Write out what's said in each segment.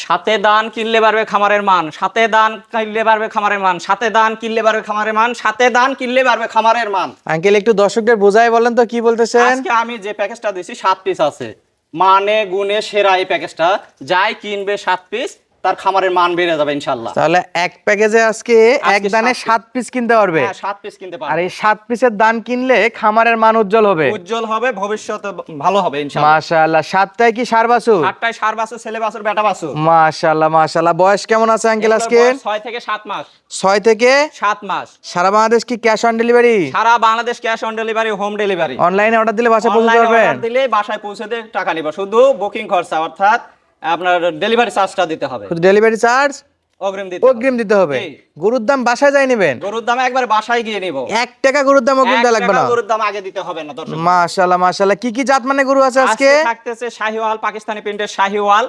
সাথে দান কিনলে বাড়বে খামারের মান, সাথে দান কিনলে বাড়বে খামারের মান, সাথে দান কিনলে বাড়বে খামারের মান, সাথে দান কিনলে বাড়বে খামারের মান। আঙ্কেল একটু দর্শকদের বোঝাই বলেন তো কি বলতেছেন। আজকে আমি যে প্যাকেজটা দিছি 7 পিস আছে, মানে গুণে সেরা এই প্যাকেজটা। যাই কিনবে 7 পিস তার খামারের মান বেড়ে যাবে ইনশাআল্লাহ। তাহলে এক প্যাকেজে আজকে এক দানে 7 পিস কিনতে পারবে। হ্যাঁ 7 পিস কিনতে আর পারবে। এই 7 পিসের দান কিনলে খামারের মান উজ্জ্বল হবে, উজ্জ্বল হবে, ভবিষ্যতে ভালো হবে ইনশাআল্লাহ। মাশাআল্লাহ। 7টাই কি ষাঁড় বাছুর? 7টাই ষাঁড় বাছুর, ছেলে বাছুর, বেটা বাছুর। মাশাআল্লাহ মাশাআল্লাহ। বয়স কেমন আছে আঙ্কেল এগুলোর আজকে? বয়স 6 থেকে 7 মাস। 6 থেকে 7 মাস। সারা বাংলাদেশ কি ক্যাশ অন ডেলিভারি? সারা Bangladesh cash on delivery, home delivery. অনলাইনে অর্ডার দিলে বাসায় পৌঁছে অনলাইনে পারবেন? অর্ডার দিলে বাসায় পৌঁছে দিয়ে টাকা নিব, শুধু বুকিং খরচা অর্থাৎ আপনার ডেলিভারি চার্জটা দিতে হবে, শুধু ডেলিভারি চার্জ অগ্রিম দিতে হবে। জি। গরুর দাম বাসায় যাই নেবেন? গরুর দাম একবার বাসায় গিয়ে নিব। 1 টাকা গরুর দাম অগ্রিম দেওয়া লাগবে না? গরুর দাম আগে দিতে হবে না দর্শক। মাশাআল্লাহ মাশাআল্লাহ। কি কি জাত মানে গরু আছে আজকে? আজকে থাকতেছে শাহিওয়াল, পাকিস্তানি প্রিন্টের শাহিওয়াল,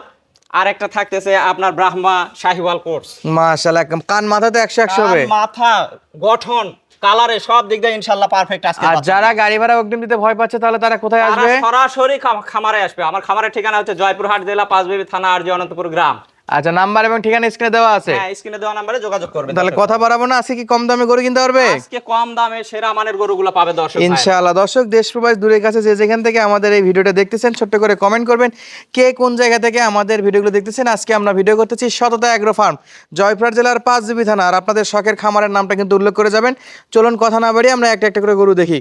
আর একটা থাকতেছে আপনার ব্রাহ্মা শাহিওয়াল কোর্স। মাশাআল্লাহ। কান মাথা তো 100 হবে। মাথা, গঠন, কালারে সব দিক দিয়ে ইনশাআল্লাহ পারফেক্ট আজকে। আর যারা গাড়ি ভাড়া অগ্রিম দিতে ভয় পাচ্ছে তাহলে তারা কোথায় তারা আসবে? সরাসরি খামারে আসবে। আমার খামারের ঠিকানা হচ্ছে জয়পুরহাট জেলা, পাঁচবিবি থানা, আরজি অনন্তপুর গ্রাম। আচ্ছা, নাম্বার এবং ঠিকানা স্ক্রিনে দেওয়া আছে। হ্যাঁ, স্ক্রিনে দেওয়া নম্বরে যোগাযোগ করবেন। তাহলে কথা বাড়াবো না, আজকে কি কম দামে গরু কিনতে পারবে? আজকে কম দামে সেরা মানের গরুগুলো পাবে দর্শক ভাইরা। ইনশাআল্লাহ। দর্শক দেশ প্রবাস দূরের কাছে যে যেখান থেকে আমাদের এই ভিডিওটা দেখতেছেন, ছোট্ট করে কমেন্ট করবেন কে কোন জায়গা থেকে আমাদের ভিডিওগুলো দেখতেছেন। আজকে আমরা ভিডিও করতেছি সততা এগ্রো ফার্ম, জয়পুরহাট জেলার পাঁচবিবি থানা। আর আপনাদের শখের খামারের নামটা কিন্তু উল্লেখ করে যাবেন। চলুন কথা না বাড়িয়ে আমরা একটা একটা করে গরু দেখি।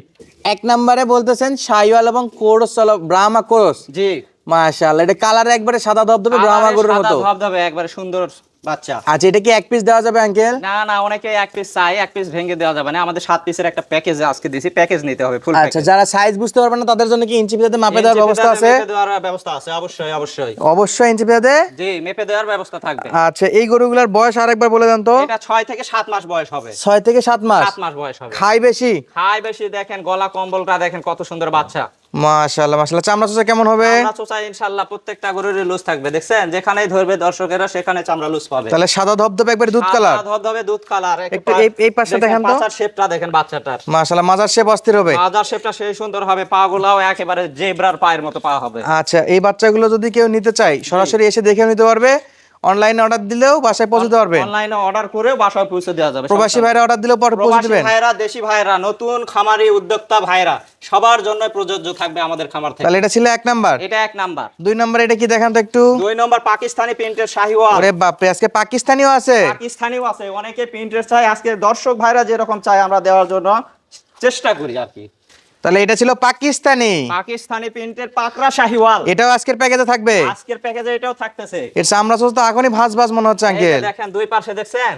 1 নম্বরে বলতেছেন শাহিওয়াল এবং কোরস, ব্রাহ্মা কোরস। জি মাশাআল্লাহ। এটা কালার একবারে সাদা ধবধবে ব্রাহ্মা গরুর মতো। সাদা ধবধবে একবারে সুন্দর বাচ্চা। আচ্ছা, এটা কি এক পিস দেওয়া যাবে আঙ্কেল? না না, অনেকে এক পিস চাই, এক পিস ভেঙে দেওয়া যাবে না। আমাদের 7 পিসের একটা প্যাকেজ আজকে দিছি, প্যাকেজ নিতে হবে ফুল প্যাকেজ। আচ্ছা, যারা সাইজ বুঝতে পারবে না তাদের জন্য কি ইঞ্চি ফিতাতে মাপে দেওয়ার ব্যবস্থা আছে? মেপে দেওয়ার ব্যবস্থা আছে, অবশ্যই অবশ্যই। অবশ্যই ইঞ্চি ফিতাতে জি, মেপে দেওয়ার ব্যবস্থা থাকবে। আচ্ছা, এই গরুগুলোর বয়স আরেকবার বলে দেন তো। এটা 6 থেকে 7 মাস বয়স হবে। 6 থেকে 7 মাস। 7 মাস বয়স হবে। খাই বেশি? খাই বেশি। দেখেন গলা কম্বলটা দেখেন কত সুন্দর বাচ্চা। মাশাআল্লাহ মাশাআল্লাহ। চামড়া চোচা কেমন হবে? চামড়া চোচা ইনশাআল্লাহ প্রত্যেকটা গরুরই লুজ থাকবে। দেখছেন যেখানেই ধরবে দর্শকেরা সেখানে চামড়া লুজ পাবে। তাহলে সাদা ধবধবে একবার দুধ কালার। সাদা ধবধবে দুধ কালার। একটু এই পাশটা দেখেন তো। পাছার শেপটা দেখেন বাচ্চাটার। মাশাআল্লাহ, মাজার শেপ অস্থির হবে। মাজার শেপটা সেই সুন্দর হবে, পা গুলাও একেবারে জেব্রার পায়ের মতো পা হবে। আচ্ছা, এই বাচ্চাগুলো যদি কেউ নিতে চায় সরাসরি এসে দেখেও নিতে পারবে, অনলাইনে অর্ডার দিলেও বাসায় পৌঁছে দিতে পারবে। অনলাইনে অর্ডার করেও বাসায় পৌঁছে দেওয়া যাবে। প্রবাসী ভাইরা অর্ডার দিলেও পৌঁছে প্রবাসী দিবেন? ভাইরা, দেশি ভাইরা, নতুন খামারি উদ্যোক্তা ভাইরা সবার জন্য প্রযোজ্য থাকবে আমাদের খামার থেকে। তাহলে এটা ছিল 1 নাম্বার। এটা 1 নাম্বার। 2 নাম্বার এটা কি দেখান তো একটু। 2 নম্বর পাকিস্তানি প্রিন্টের শাহিওয়াল। ওরে বাপ রে, আজকে পাকিস্তানিও আছে। পাকিস্তানিও আছে, অনেকে প্রিন্টের চাই। আজকে দর্শক ভাইরা যেরকম চাই আমরা দেওয়ার জন্য চেষ্টা করি আর কি। তাহলে এটা ছিল পাকিস্তানি প্রিন্টের পাকড়া শাহিওয়াল। এটাও আজকের প্যাকেজে থাকবে? আজকের প্যাকেজে এটাও থাকতেছে। এর চামড়া চোচ তো এখনই ভাঁজ ভাঁজ মনে হচ্ছে এই যে আঙ্কেল। দেখেন দুই পাশে দেখছেন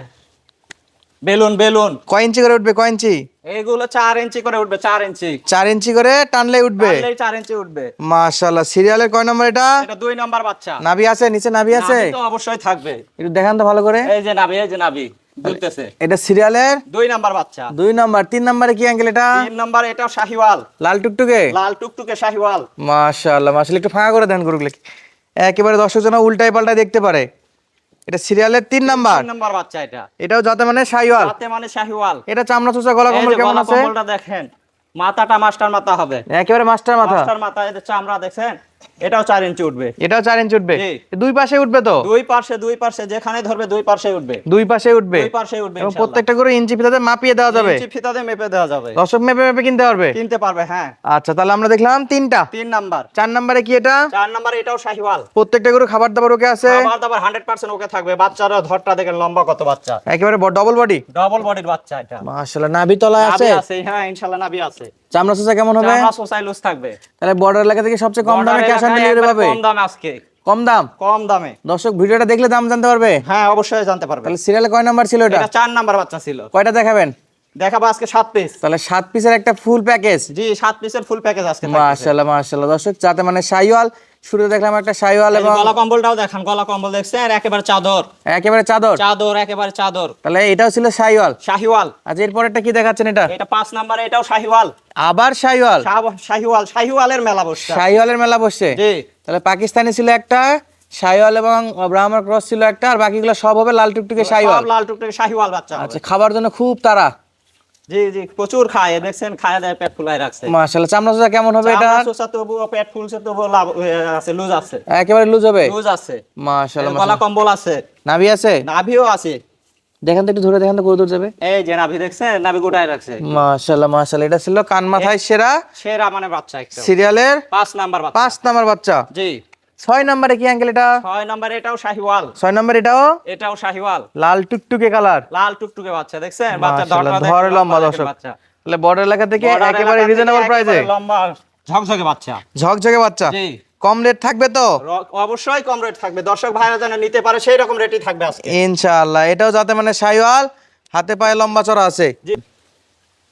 বেলুন বেলুন। কয় ইঞ্চি করে উঠবে, কয় ইঞ্চি? এগুলো 4 ইঞ্চি করে উঠবে, 4 ইঞ্চি। 4 ইঞ্চি করে টানলে উঠবে? টানলেই 4 ইঞ্চি উঠবে। মাশাআল্লাহ। সিরিয়ালের কয় নম্বর এটা? এটা 2 নম্বর বাচ্চা। নাভি আছে নিচে? নাভি আছে? নাভি তো অবশ্যই থাকবে। একটু দেখান তো ভালো করে। এই যে নাভি, এই যে নাভি দুলতেছে। এটা সিরিয়ালের 2 নম্বর বাচ্চা। 2 নম্বর। 3 নম্বরে কি আঙ্কেল এটা? 3 নম্বর এটাও শাহিওয়াল, লাল টুকটুকে। লাল টুকটুকে শাহিওয়াল। মাশাআল্লাহ মাশাআল্লাহ। একটু ফাঁকা করে দেন গরুগুলো, একেবারে দর্শক জন উল্টাই পাল্টাই দেখতে পারে। এটা সিরিয়ালের 3 নাম্বার। 3 নম্বর বাচ্চা এটা। এটাও যাতে মানে শাহিওয়াল। যাতে মানে শাহিওয়াল। এটা চামড়া চোচা গলা এই কম্বল যে কেমন গলা আছে? কম্বলটা দেখেন, মাথাটা মাস্টার মাথা হবে, একেবারে মাস্টার মাথা। মাস্টার মাথা। এই যে চামড়া দেখছেন, এটাও 4 ইঞ্চি উঠবে। এটাও 4 ইঞ্চি উঠবে? জি। দুই পাশে উঠবে তো? দুই পাশে যেখানে ধরবে দুই পাশে উঠবে। দুই পাশে উঠবে। দুই পাশে উঠবে এবং ইনশাআল্লাহ। প্রত্যেকটা করে ইঞ্চি ফিতাতে মাপিয়ে দেওয়া যাবে? ইঞ্চি ফিতাতে মেপে দেওয়া যাবে। দর্শক মেপে মেপে কিনতে পারবে? কিনতে পারবে, হ্যাঁ। আচ্ছা, তাহলে আমরা দেখলাম 3টা। 3 নাম্বার। 4 নম্বরে কি এটা? 4 নাম্বার এটাও শাহিওয়াল। প্রত্যেকটা করে খাবার দাবার ওকে আছে? খাবার দাবার 100% ওকে থাকবে। বাচ্চারা ধরটা দেখেন লম্বা কত বাচ্চা, একেবারে ডবল বডি। ডবল বডির বাচ্চা এটা। মাশাআল্লাহ। নাভি তলায় আছে? নাভি আছে, হ্যাঁ ইনশাআল্লাহ নাভি আছে। চামড়া চোচা কেমন হবে? চামড়া সোসাই লুজ থাকবে। তাহলে বর্ডার এলাকা থেকে সবচেয়ে কম দামে ক্যাশ অন ডেলিভারি পাবে? কম দামে আজকে, কম দাম, কম দামে। দর্শক ভিডিওটা দেখলে দাম জানতে পারবে? হ্যাঁ অবশ্যই জানতে পারবে। তাহলে সিরিয়ালে কয় নাম্বার ছিল এটা? এটা 4 নাম্বার বাচ্চা ছিল। কয়টা দেখাবেন? দেখাবো আজকে 7 পিস। তাহলে 7 পিসের একটা ফুল প্যাকেজ। জি, 7 পিসের ফুল প্যাকেজ আজকে থাকবে। মাশাআল্লাহ মাশাআল্লাহ। দর্শক যাতে মানে শাহিওয়াল, শুরুতে দেখলাম একটা শাহিওয়াল এবং গলা কম্বলটাও দেখেন, গলা কম্বল দেখছেন একেবারে চাদর, একেবারে চাদর। চাদর একেবারে চাদর। তাহলে এটাও ছিল শাহিওয়াল। শাহিওয়াল। আচ্ছা, এরপরেরটা কি দেখাচ্ছেন এটা? এটা 5 নাম্বারে, এটাও শাহিওয়াল। আবার শাহিওয়াল? শাহিওয়াল, শাহিওয়ালের মেলা বসছে। শাহিওয়ালের মেলা বসছে? জি। তাহলে পাকিস্তানি ছিল একটা, শাহিওয়াল এবং ব্রাহ্মণ ক্রস ছিল একটা, আর বাকিগুলো সব হবে লাল টুকটুকে শাহিওয়াল। সব লাল টুকটুকে শাহিওয়াল বাচ্চা হবে। আচ্ছা, খাবার জন্য খুব তাড়া। জি জি প্রচুর খায়, দেখছেন খায় দেয়, পেট ফুলায় রাখছে। মাশাআল্লাহ, চামড়া চোচা কেমন হবে এটা? চামড়া চোষা তবুও পেট ফুলছে, তবুও লাভ আছে, লুজ আছে, একেবারে লুজ হবে? লুজ আছে। মাশাআল্লাহ, গলা মাশাআল্লাহ। কম্বল আছে, নাভি আছে? নাভিও আছে। দেখেন তো একটু ধরে দেখেন তো কত দূর যাবে। এই যে নাভি দেখছেন, নাভি গোটায় রাখছে। মাশাআল্লাহ, মাশাআল্লাহ। এটা ছিল কান মাথায় সেরা সেরা মানে বাচ্চা একটা, সিরিয়ালের 5 নাম্বার বাচ্চা। 5 নাম্বার বাচ্চা। জি। 6 নম্বরে কি আঙ্কেল এটা? 6 নাম্বার এটাও শাহিওয়াল। 6 নম্বর এটাও এটাও শাহিওয়াল, লাল টুকটুকে কালার, লাল টুকটুকে বাচ্চা, দেখছেন বাচ্চা মাশাআল্লাহ, ধরটা ধরে লম্বা দেখেন দর্শক। বাচ্চা। তাহলে বর্ডার এলাকা থেকে Border একেবারে এলাকা থেকে রিজনেবল প্রাইসে একেবারে লম্বা ঝকঝকে বাচ্চা। ঝকঝকে বাচ্চা। জি। কম রেট থাকবে তো? অবশ্যই কম রেট থাকবে, দর্শক ভাইরা যেন নিতে পারে সেই রকম রেটই থাকবে আজকে। ইনশাআল্লাহ। এটাও যাতে মানে শাহিওয়াল, হাতে পায়ে লম্বা চড়া আছে। জি।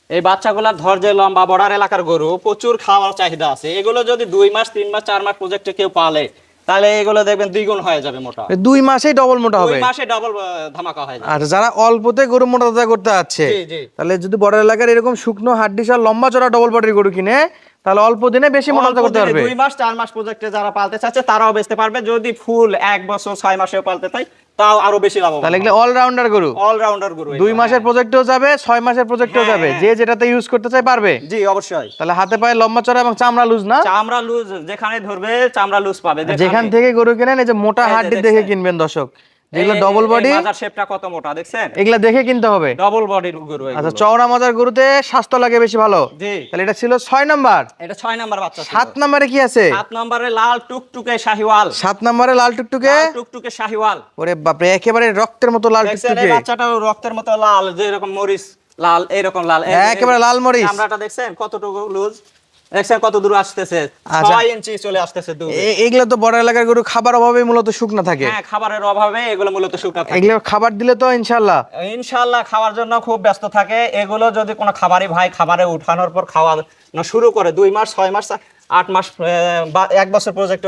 এই বাচ্চাগুলার ধৈর্য লম্বা, বর্ডার এলাকার গরু, প্রচুর খাওয়ার চাহিদা আছে। এগুলো যদি 2 মাস 3 মাস 4 মাস প্রজেক্টে কেউ পালে, তাহলে এগুলো দেখবেন দ্বিগুণ হয়ে যাবে মোটা। 2 মাসেই ডবল মোটা 2 হবে। মাসে ডাবল ধামাকা হয়ে যাবে। আর যারা অল্পতে গরু মোটা তাজা করতে যাচ্ছে, জি জি। তাহলে যদি বড় এলাকার এরকম শুকনো হাড্ডিসার লম্বা চড়া ডবল বডির গরু কিনে, তাহলে অল্প দিনে বেশি মোটা তাজা করতে পারবে। 2 মাস 4 মাস প্রজেক্টে যারা পালতে চাচ্ছে তারাও বেচতে পারবে। যদি ফুল 1 বছর 6 মাসেও পালতে চাই, তাও আরো বেশি লাভবান। তাহলে এগুলো অলরাউন্ডার গরু। অলরাউন্ডার গরু। 2 মাসের প্রজেক্টেও যাবে, 6 মাসের প্রজেক্টেও হ্যাঁ, যাবে, হ্যাঁ। যে যেটাতে ইউজ করতে চাই পারবে। জি অবশ্যই। তাহলে হাতে পায়ে লম্বা চড়া এবং চামড়া লুজ না? চামড়া লুজ, যেখানে ধরবে চামড়া লুজ পাবে। যেখান থেকে গরু কিনেন এই যে মোটা এই যে হাড্ডি দেখছেন। দেখে কিনবেন দর্শক, যেগুলো ডবল বডি, মাজার শেপটা কত মোটা দেখছেন, এগুলা দেখে কিনতে হবে। ডবল বডির গরু এগুলো। আচ্ছা, চওড়া মাজার গরুতে স্বাস্থ্য লাগে বেশি ভালো। জি। তাহলে এটা ছিল 6 নাম্বার। এটা 6 নাম্বার বাচ্চা ছিল। 7 নম্বরে কি আছে? 7 নম্বরে লাল টুকটুকে শাহিওয়াল। 7 নম্বরে লাল টুকটুকে। লাল টুকটুকে শাহিওয়াল। ওরে বাপরে, একেবারে রক্তের মতো লাল দেখছেন এই টুকটুকে। বাচ্চাটাও রক্তের মতো লাল, যে এরকম মরিচ লাল, এইরকম লাল। একেবারে লাল মরিচ। চামড়াটা দেখছেন কতটুকু লুজ, দেখছেন কত দূর আসতেছে, আচ্ছা। 6 ইঞ্চি চলে আসতেছে দূর। এগুলো তো বড় এলাকার গরু খাবার অভাবে মূলত শুকনা থাকে। হ্যাঁ, খাবারের অভাবে এগুলো মূলত শুকনা থাকে। এগুলো খাবার দিলে তো ইনশাআল্লাহ ইনশাআল্লাহ খাওয়ার জন্য খুব ব্যস্ত থাকে। এগুলো যদি কোনো খাবারই ভাই খাবারে উঠানোর পর খাওয়ানো শুরু করে 2 মাস 6 মাস 8 মাস বা 1 বছর প্রজেক্ট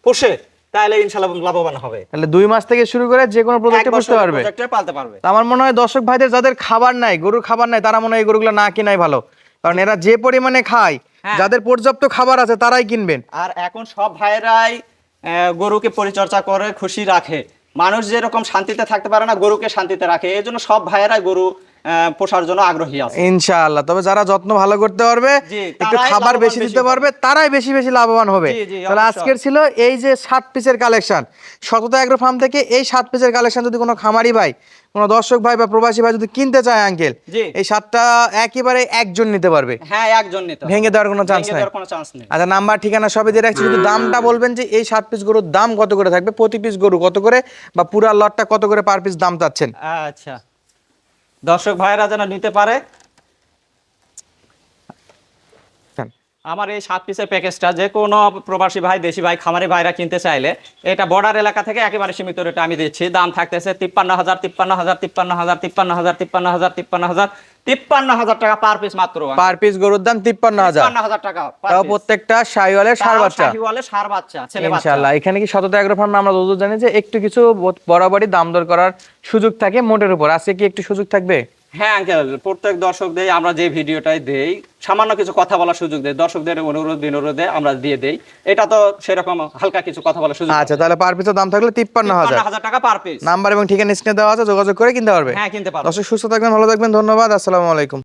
পোষে, তাহলে ইনশাআল্লাহ লাভবান হবে। তাহলে 2 মাস থেকে শুরু করে যে কোনো প্রজেক্টে পুষতে পারবে। প্রজেক্টে পালতে পারবে। তো আমার মনে হয় দর্শক ভাইদের যাদের খাবার নাই, গরুর খাবার নাই, তারা মনে হয় এই গরুগুলো না কিনাই ভালো, কারণ এরা যে পরিমাণে খায়, হ্যাঁ। যাদের পর্যাপ্ত খাবার আছে তারাই কিনবেন। আর এখন সব ভাইরাই গরুকে পরিচর্যা করে খুশি রাখে। মানুষ যেরকম শান্তিতে থাকতে পারে না, গরুকে শান্তিতে রাখে। এই জন্য সব ভাইয়েরাই গরু পোষার জন্য আগ্রহী আছে। ইনশাআল্লাহ। তবে যারা যত্ন ভালো করতে পারবে, জি, একটু তারাই খাবার লাভবান বেশি বেশি দিতে হবে। পারবে, তারাই বেশি বেশি লাভবান হবে। জি, জি, তাহলে অবশ্যই। আজকের ছিল এই যে 7 পিসের কালেকশন, সততা এগ্রো ফার্ম থেকে এই 7 পিসের কালেকশন যদি কোনো খামারি ভাই, কোনো দর্শক ভাই বা প্রবাসী ভাই যদি কিনতে চায় আঙ্কেল, জি। এই 7টা একেবারে একজন নিতে পারবে, হ্যাঁ, একজন নিতে হবে। ভেঙে দেওয়ার কোনো চান্স ভেঙে নাই। দেওয়ার কোনো চান্স নেই। আচ্ছা, নাম্বার ঠিকানা সবই দিয়ে রাখছি, শুধু দামটা বলবেন যে এই 7 পিস গরুর দাম কত করে থাকবে, প্রতি পিস গরু কত করে, বা পুরা লটটা কত করে পার পিস দাম চাচ্ছেন। আচ্ছা, দর্শক ভাইরা যেন নিতে পারে। আমার এই 7 পিসের প্যাকেজটা যে কোনো প্রবাসী ভাই, দেশি ভাই, খামারি ভাইরা কিনতে চাইলে, এটা বর্ডার এলাকা থেকে একেবারে সীমিত রেটে আমি দিচ্ছি। দাম থাকতেছে 53,000, 53,000, 53,000, 53,000, 53,000, 53,000, 53,000 টাকা পার পিস মাত্র। পার পিস গরুর দাম 53,000, 53,000 টাকা per তাও piece। প্রত্যেকটা শাহিওয়ালের ষাঁড় তাও বাচ্চা। শাহিওয়ালের ষাঁড় বাচ্চা, ছেলে বাচ্চা। ইনশাআল্লাহ। এখানে কি সততা এগ্রো ফার্ম আমরা যতদূর জানি যে একটু কিছু বরাবরই দাম দর করার সুযোগ থাকে মোটের উপর, আজকে কি একটু সুযোগ থাকবে? হ্যাঁ আঙ্কেল, প্রত্যেক দর্শকদের আমরা যে ভিডিওটাই দেই, সামান্য কিছু কথা বলার সুযোগ দেই। দর্শকদের অনুরোধ বিনোদে আমরা দিয়ে দেই। এটা তো সেরকম হালকা কিছু কথা বলার সুযোগ। আচ্ছা, তাহলে পার পিসের দাম থাকলে 53,000। 53,000 টাকা পার পিস। নাম্বার এবং ঠিকানা স্ক্রিনে দেওয়া আছে, যোগাযোগ করে কিনতে পারবে। হ্যাঁ, কিনতে পারবে। দর্শক সুস্থ থাকবেন, ভালো থাকবেন, ধন্যবাদ, আসসালামু আলাইকুম।